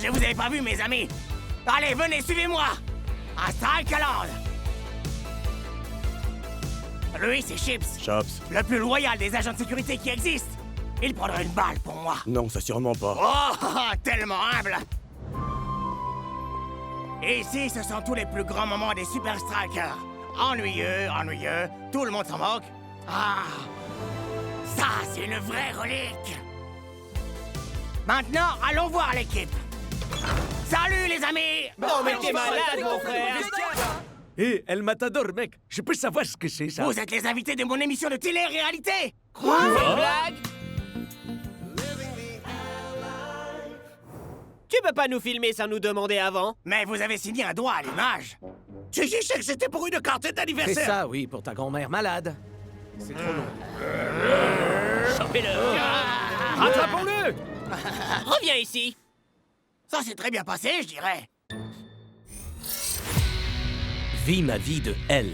Je vous avais pas vu, mes amis. Allez, venez, suivez-moi. À Strikeland. Lui, c'est Chips. Chops. Le plus loyal des agents de sécurité qui existent. Il prendrait une balle pour moi. Non, ça sûrement pas. Oh, tellement humble. Et ici, ce sont tous les plus grands moments des Super Strikers. Ennuyeux, ennuyeux, tout le monde s'en moque. Ah, ça, c'est une vraie relique. Maintenant, allons voir l'équipe. Salut, les amis. Non, mais t'es malade, mon frère. Hé, El Matador, mec, je peux savoir ce que c'est, ça? Vous êtes les invités de mon émission de télé-réalité. Quoi? C'est une blague? Tu peux pas nous filmer sans nous demander avant? Mais vous avez signé un droit à l'image. Tu sais que c'était pour une carte d'anniversaire. C'est ça, oui, pour ta grand-mère malade. C'est trop long. Chopez-le! Rattrapons-le! Reviens ici! Ça s'est très bien passé, je dirais. Vis ma vie de Elle.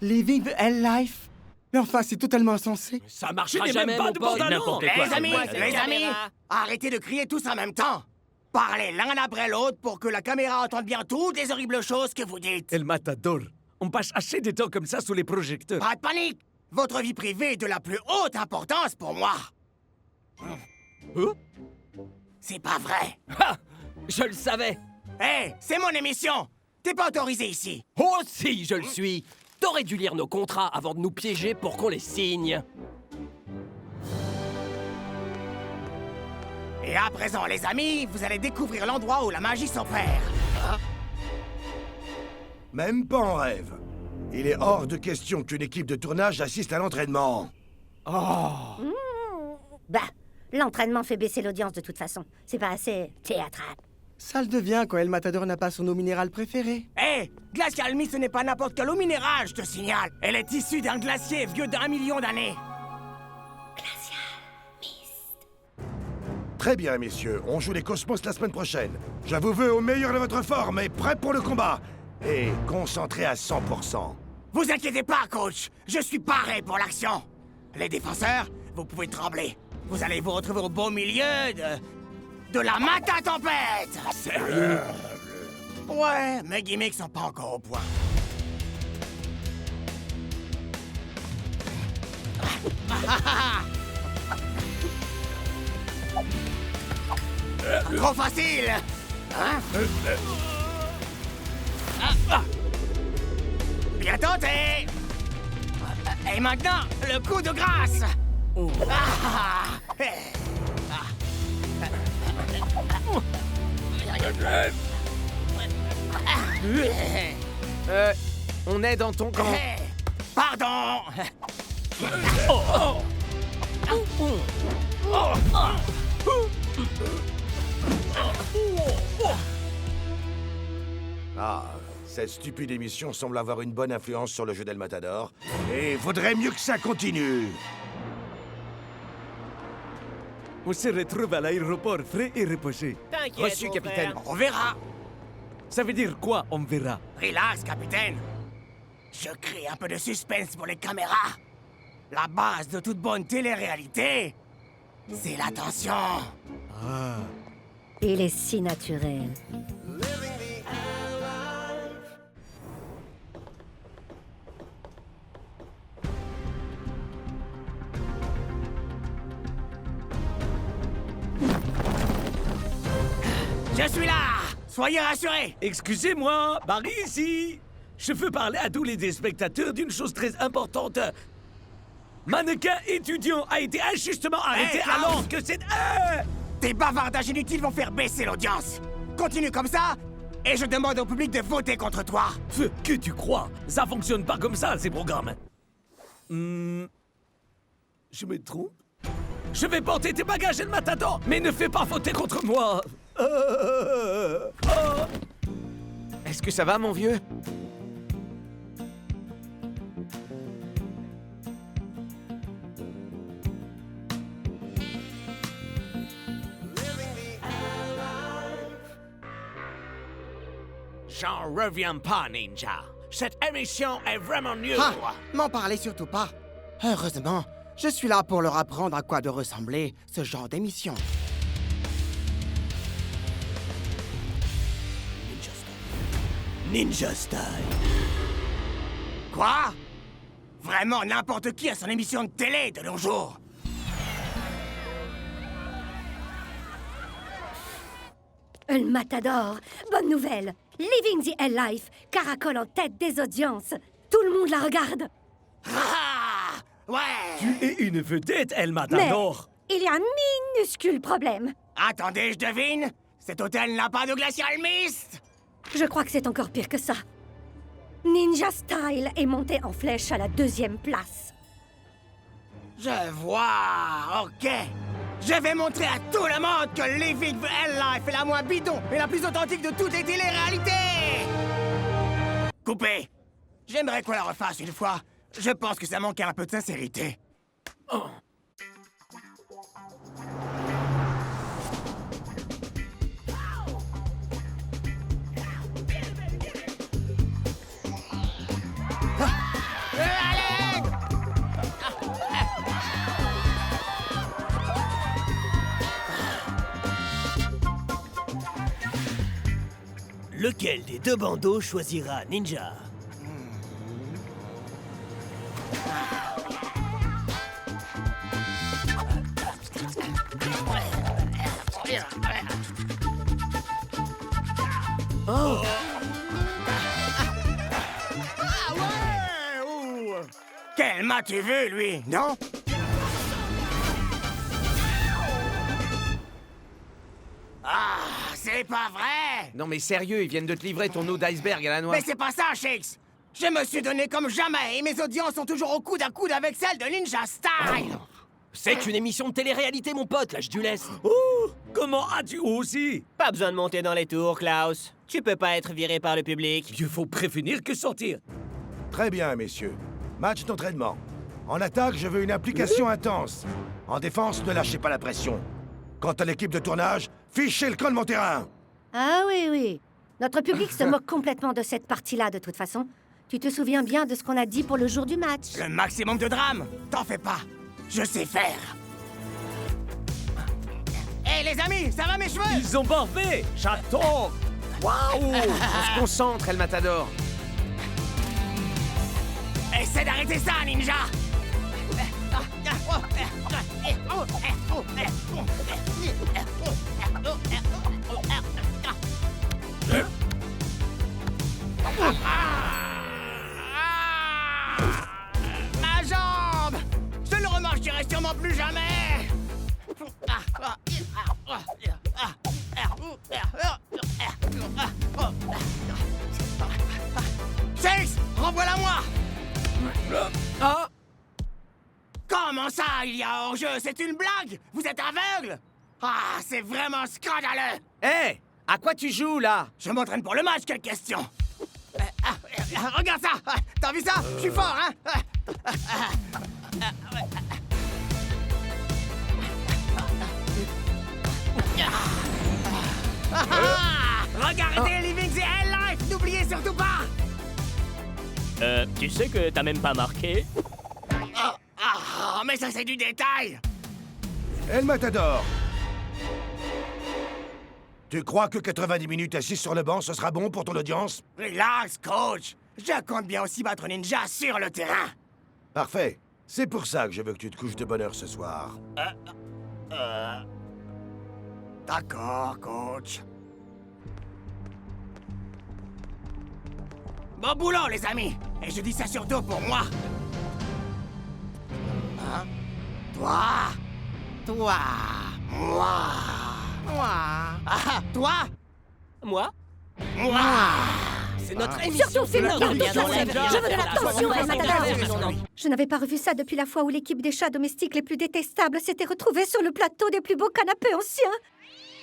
Living the Hell Life? Mais enfin, c'est totalement insensé. Ça marchera n'ai jamais, même pas mon de pote. bande-annonce. N'importe quoi. Les amis, c'est les la amis, caméra. arrêtez de crier tous en même temps. Parlez l'un après l'autre pour que la caméra entende bien toutes les horribles choses que vous dites. El Matador, on passe assez de temps comme ça sous les projecteurs. Pas de panique. Votre vie privée est de la plus haute importance pour moi. Hein? C'est pas vrai. Ha! Je le savais! Hé, c'est mon émission. T'es pas autorisé ici. Oh si, je le suis! T'aurais dû lire nos contrats avant de nous piéger pour qu'on les signe. Et à présent, les amis, vous allez découvrir l'endroit où la magie s'opère. Même pas en rêve. Il est hors de question qu'une équipe de tournage assiste à l'entraînement. Bah, l'entraînement fait baisser l'audience de toute façon. C'est pas assez théâtral. Ça le devient quand El Matador n'a pas son eau minérale préférée. Hé, Glacial Mist, ce n'est pas n'importe quelle eau minérale, je te signale. Elle est issue d'un glacier vieux d'1 million d'années. Très bien, messieurs. On joue les Cosmos la semaine prochaine. Je vous veux au meilleur de votre forme et prêt pour le combat. Et concentré à 100%. Vous inquiétez pas, coach. Je suis paré pour l'action. Les défenseurs, vous pouvez trembler. Vous allez vous retrouver au beau milieu de la Mata-Tempête. Sérieux? Ouais, mes gimmicks sont pas encore au point. Trop facile. Hein? Bien tenté. Et maintenant, le coup de grâce. Ah. On est dans ton camp. Pardon. Ah, cette stupide émission semble avoir une bonne influence sur le jeu d'El Matador. Et vaudrait mieux que ça continue. On se retrouve à l'aéroport frais et reposé. T'inquiète, Reçu, mon capitaine. frère. On verra. Ça veut dire quoi, on verra? Relax, capitaine. Je crée un peu de suspense pour les caméras. La base de toute bonne télé-réalité, c'est l'attention. Il est si naturel. Je suis là. Soyez rassurés. Excusez-moi, Barry ici. Je veux parler à tous les téléspectateurs d'une chose très importante. Mannequin étudiant a été injustement arrêté Klaus. alors que c'est... Tes bavardages inutiles vont faire baisser l'audience. Continue comme ça, et je demande au public de voter contre toi. Que tu crois? Ça fonctionne pas comme ça, ces programmes. Je me trompe? Je vais porter tes bagages et le matador, mais ne fais pas voter contre moi. Est-ce que ça va, mon vieux? J'en reviens pas, Ninja. Cette émission est vraiment nulle. Ah, m'en parlez surtout pas. Heureusement, je suis là pour leur apprendre à quoi doit ressembler ce genre d'émission. Ninja Style. Quoi? Vraiment, n'importe qui a son émission de télé de nos jours. El Matador, bonne nouvelle. Living the Hell Life, caracole en tête des audiences. Tout le monde la regarde. Ah! Ouais! Tu es une vedette, El Mais Matador. il y a un minuscule problème. Attendez, je devine. Cet hôtel n'a pas de glacial mist. Je crois que c'est encore pire que ça. Ninja Style est monté en flèche à la 2e place. Je vois, ok. Je vais montrer à tout le monde que Living the Hell Life est la moins bidon et la plus authentique de toutes les téléréalités. Coupé. J'aimerais qu'on la refasse une fois. Je pense que ça manque un peu de sincérité. Allez! Lequel des deux bandeaux choisira Ninja? Oh! Ah ouais! Ouh. Quel m'as-tu vu, lui, non? Ah, c'est pas vrai! Non mais sérieux, ils viennent de te livrer ton eau d'iceberg à la noix. Mais c'est pas ça, Shakes! Je me suis donné comme jamais et mes audiences sont toujours au coude à coude avec celles de Ninja Style! C'est une émission de télé-réalité, mon pote, lâche du laisse. Oh, comment as-tu osé? Pas besoin de monter dans les tours, Klaus. Tu peux pas être viré par le public. Mieux faut prévenir que sortir. Très bien, messieurs. Match d'entraînement. En attaque, je veux une implication intense. En défense, ne lâchez pas la pression. Quant à l'équipe de tournage, fichez le camp de mon terrain. Ah oui, oui. Notre public se moque complètement de cette partie-là, de toute façon. Tu te souviens bien de ce qu'on a dit pour le jour du match? Le maximum de drame! T'en fais pas! Je sais faire! Hé, les amis, ça va mes cheveux? Ils ont barbé. J'attends. Waouh! On se concentre, El Matador. Essaie d'arrêter ça, Ninja! Ma jambe! Je ne le remarcherai sûrement plus jamais! Chase, renvoie-la-moi! Ah! Comment ça, il y a hors-jeu? C'est une blague? Vous êtes aveugle? Ah, c'est vraiment scandaleux! Hé! À quoi tu joues, là? Je m'entraîne pour le match, quelle question! Regarde ça! T'as vu ça? Je suis fort, hein? Regardez Living the Hell Life! N'oubliez surtout pas! Tu sais que t'as même pas marqué? Mais ça, c'est du détail! El Matador. Tu crois que 90 minutes assis sur le banc, ce sera bon pour ton audience? Relax, coach! Je compte bien aussi battre Ninja sur le terrain! Parfait. C'est pour ça que je veux que tu te couches de bonne heure ce soir. D'accord, coach. Bon boulot, les amis! Et je dis ça surtout pour moi! Hein? Toi! Toi, Moi! moi, Ah, toi! Moi? Moi! C'est notre émission. Surtout, filme de bien télé. toute la scène. Je veux de l'attention, El Matador. Oui. Je n'avais pas revu ça depuis la fois où l'équipe des chats domestiques les plus détestables s'était retrouvée sur le plateau des plus beaux canapés anciens.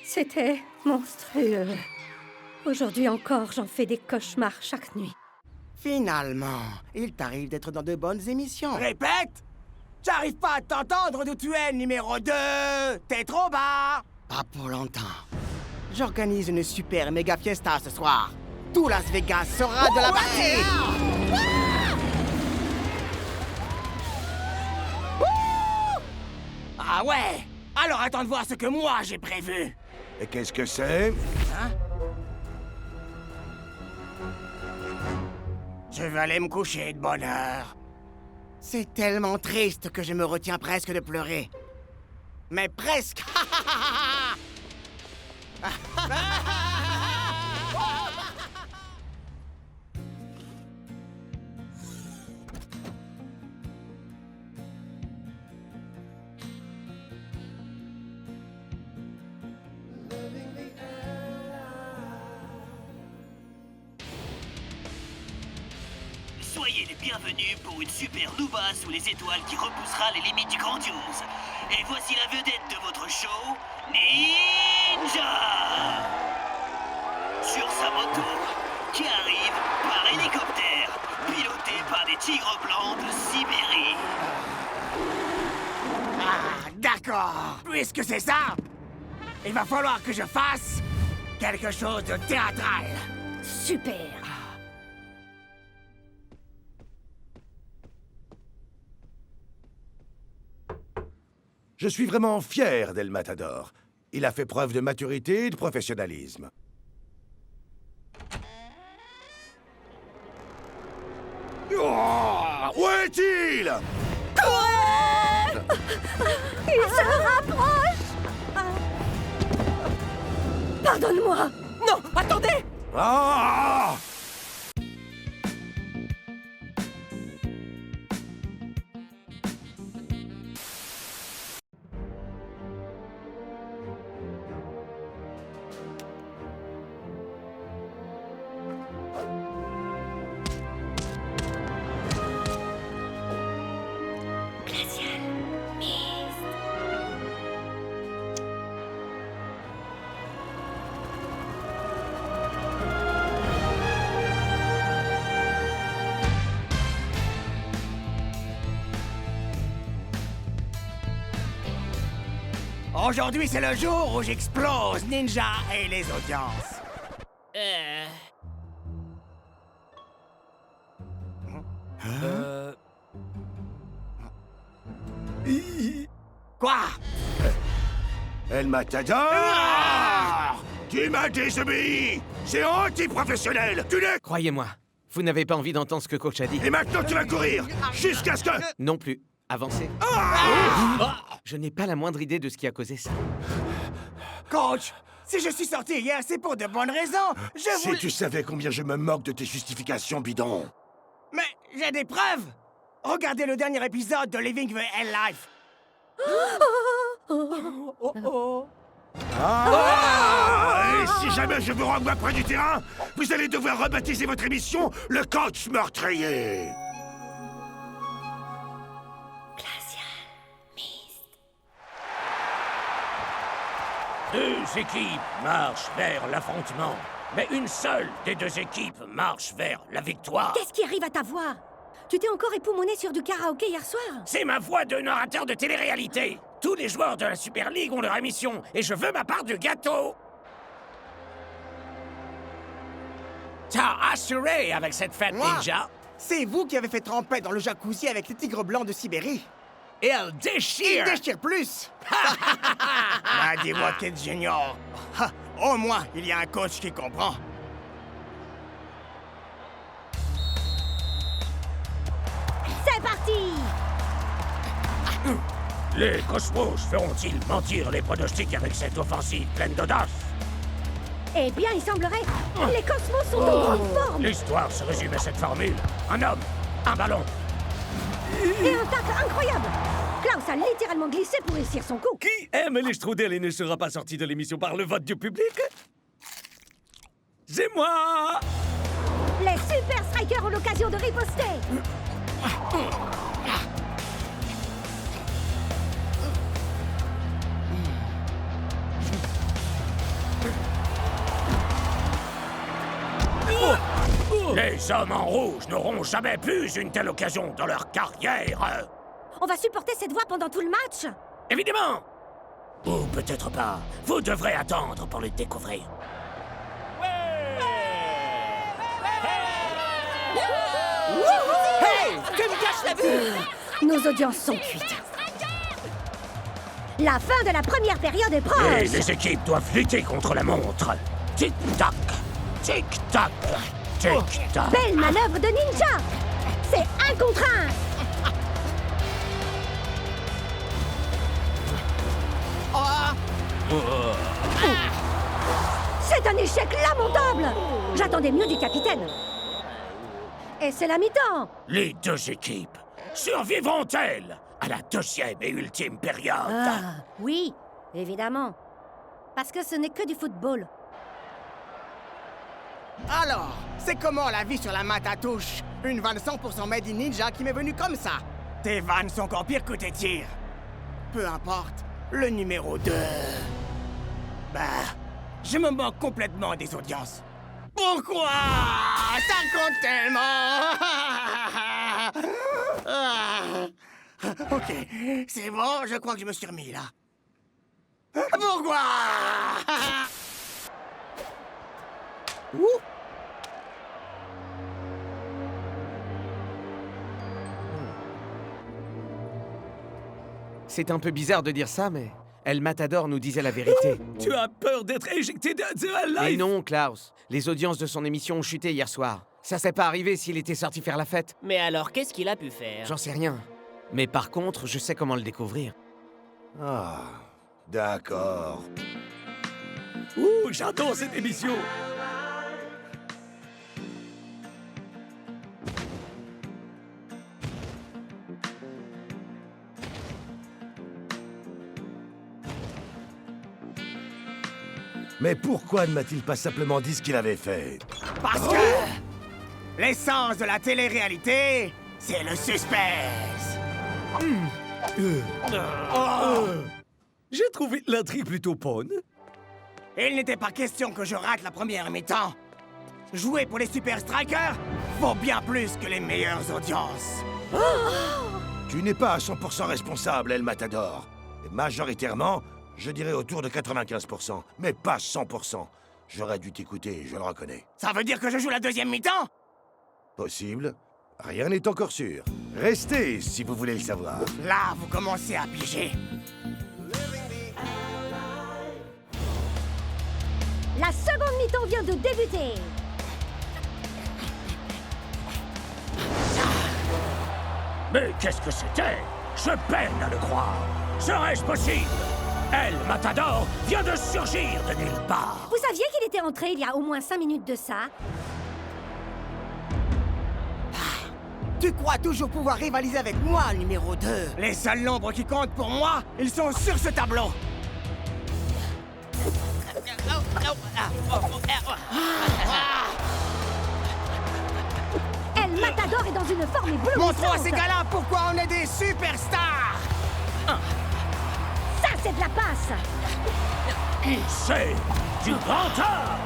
C'était monstrueux. Aujourd'hui encore, j'en fais des cauchemars chaque nuit. finalement, il t'arrive d'être dans de bonnes émissions. Répète! J'arrive pas à t'entendre d'où tu es, numéro 2! T'es trop bas! Pas pour longtemps. J'organise une super méga fiesta ce soir. Tout Las Vegas sera de la partie. Ah ouais? Alors attends de voir ce que moi j'ai prévu. Et qu'est-ce que c'est? Je vais aller me coucher de bonne heure. C'est tellement triste que je me retiens presque de pleurer. Mais presque. Soyez les bienvenus pour une super louba sous les étoiles qui repoussera les limites du grandiose. Et voici la vedette de votre show, Ninja! Sur sa moto, qui arrive par hélicoptère, piloté par des tigres blancs de Sibérie. Ah, d'accord. Puisque c'est ça, il va falloir que je fasse quelque chose de théâtral. Super. Je suis vraiment fier d'El Matador. Il a fait preuve de maturité et de professionnalisme. Oh, où est-il? Il se rapproche. Pardonne-moi. Non, attendez! Ah! Aujourd'hui, c'est le jour où j'explose Ninja et les audiences. Quoi? El Matador! Ah! Tu m'as désobéi! C'est anti-professionnel! Tu n'es... Croyez-moi, vous n'avez pas envie d'entendre ce que coach a dit. Et maintenant tu vas courir! Jusqu'à ce que... Non plus. Avancez. Je n'ai pas la moindre idée de ce qui a causé ça. Coach, si je suis sorti hier, c'est pour de bonnes raisons. Si tu savais combien je me moque de tes justifications bidons. Mais j'ai des preuves. Regardez le dernier épisode de Living the Hell Life. Et si jamais je vous renvoie près du terrain, vous allez devoir rebaptiser votre émission le coach meurtrier. Deux équipes marchent vers l'affrontement, mais une seule des deux équipes marche vers la victoire. Qu'est-ce qui arrive à ta voix? Tu t'es encore époumoné sur du karaoké hier soir? C'est ma voix de narrateur de télé-réalité. Tous les joueurs de la Super League ont leur émission, et je veux ma part du gâteau. T'as assuré avec cette fête, Moi? Ninja. C'est vous qui avez fait tremper dans le jacuzzi avec les tigres blancs de Sibérie. Et elle déchire. Il déchire plus. Maddie Watkins Jr. Ha, au moins, il y a un coach qui comprend. C'est parti! Les Cosmos feront-ils mentir les pronostics avec cette offensive pleine d'audace? Eh bien, il semblerait. Les Cosmos sont en grande forme. L'histoire se résume à cette formule. Un homme, un ballon. Et un tacle incroyable. Klaus a littéralement glissé pour réussir son coup. Qui aime les strudels et ne sera pas sorti de l'émission par le vote du public? C'est moi! Les Super Strikers ont l'occasion de riposter. Les hommes en rouge n'auront jamais plus une telle occasion dans leur carrière. On va supporter cette voix pendant tout le match. Évidemment! Ou peut-être pas. Vous devrez attendre pour le découvrir. Hey! Que me cache la vue! Nos audiences sont cuites. La fin de la première période est proche. Et les équipes doivent lutter contre la montre. Tic-tac, tic-tac, tic-tac. Belle manœuvre de ninja. C'est 1 contre 1. C'est un échec lamentable. J'attendais mieux du capitaine. Et c'est la mi-temps. Les deux équipes survivront-elles à la deuxième et ultime période? Ah, oui, évidemment. Parce que ce n'est que du football. Alors, c'est comment la vie sur la mat à touche? Une vanne 100% made in ninja qui m'est venue comme ça. Tes vannes sont encore pires que tes tirs. Peu importe. Le numéro 2. Bah, je me moque complètement des audiences. Pourquoi? Ça compte tellement. Ok, c'est bon, je crois que je me suis remis là. Pourquoi? C'est un peu bizarre de dire ça, mais El Matador nous disait la vérité. Tu as peur d'être éjecté de Hell Mais Life? non, Klaus. Les audiences de son émission ont chuté hier soir. Ça serait pas arrivé s'il était sorti faire la fête. Mais alors, qu'est-ce qu'il a pu faire? J'en sais rien. Mais par contre, je sais comment le découvrir. Ah, d'accord. Ouh, j'adore cette émission. Mais pourquoi ne m'a-t-il pas simplement dit ce qu'il avait fait? Parce que l'essence de la télé-réalité, c'est le suspense. J'ai trouvé l'intrigue plutôt bonne. Il n'était pas question que je rate la première mi-temps. Jouer pour les Super Strikers vaut bien plus que les meilleures audiences. Tu n'es pas à 100% responsable, El Matador. Et majoritairement, je dirais autour de 95%, mais pas 100%. J'aurais dû t'écouter, je le reconnais. Ça veut dire que je joue la deuxième mi-temps? Possible. Rien n'est encore sûr. Restez, si vous voulez le savoir. Là, vous commencez à piéger. La seconde mi-temps vient de débuter. Mais qu'est-ce que c'était? Je peine à le croire. Serait-ce possible? El Matador vient de surgir de nulle part. Vous saviez qu'il était entré il y a au moins 5 minutes de ça? Tu crois toujours pouvoir rivaliser avec moi, numéro 2? Les seuls nombres qui comptent pour moi, ils sont sur ce tableau. El Matador est dans une forme éblouissante. Montrons à ces gars-là pourquoi on est des superstars. Ça, c'est de la passe. C'est du grand art.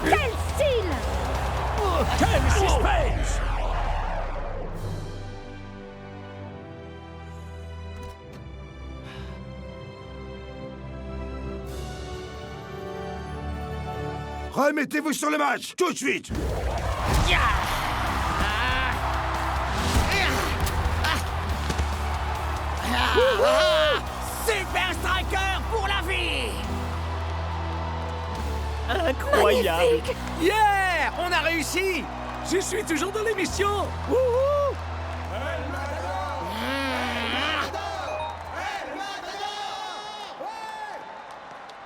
Quel style! Quel suspense! Remettez-vous sur le match, tout de suite! Super Striker pour la vie. Incroyable! Yeah! On a réussi! Je suis toujours dans l'émission. Wouhou!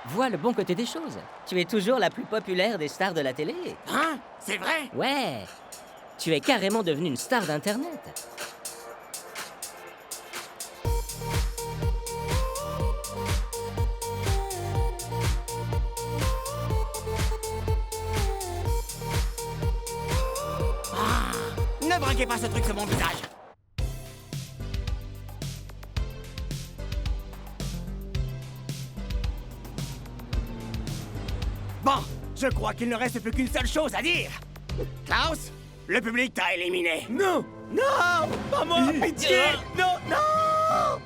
Vois le bon côté des choses. Tu es toujours la plus populaire des stars de la télé. Hein? C'est vrai? Ouais. Tu es carrément devenue une star d'Internet. Ne braquez pas ce truc sur mon visage. Bon, je crois qu'il ne reste plus qu'une seule chose à dire. Klaus, le public t'a éliminé. Non! Non! Pas moi! Pitié! Non! Non!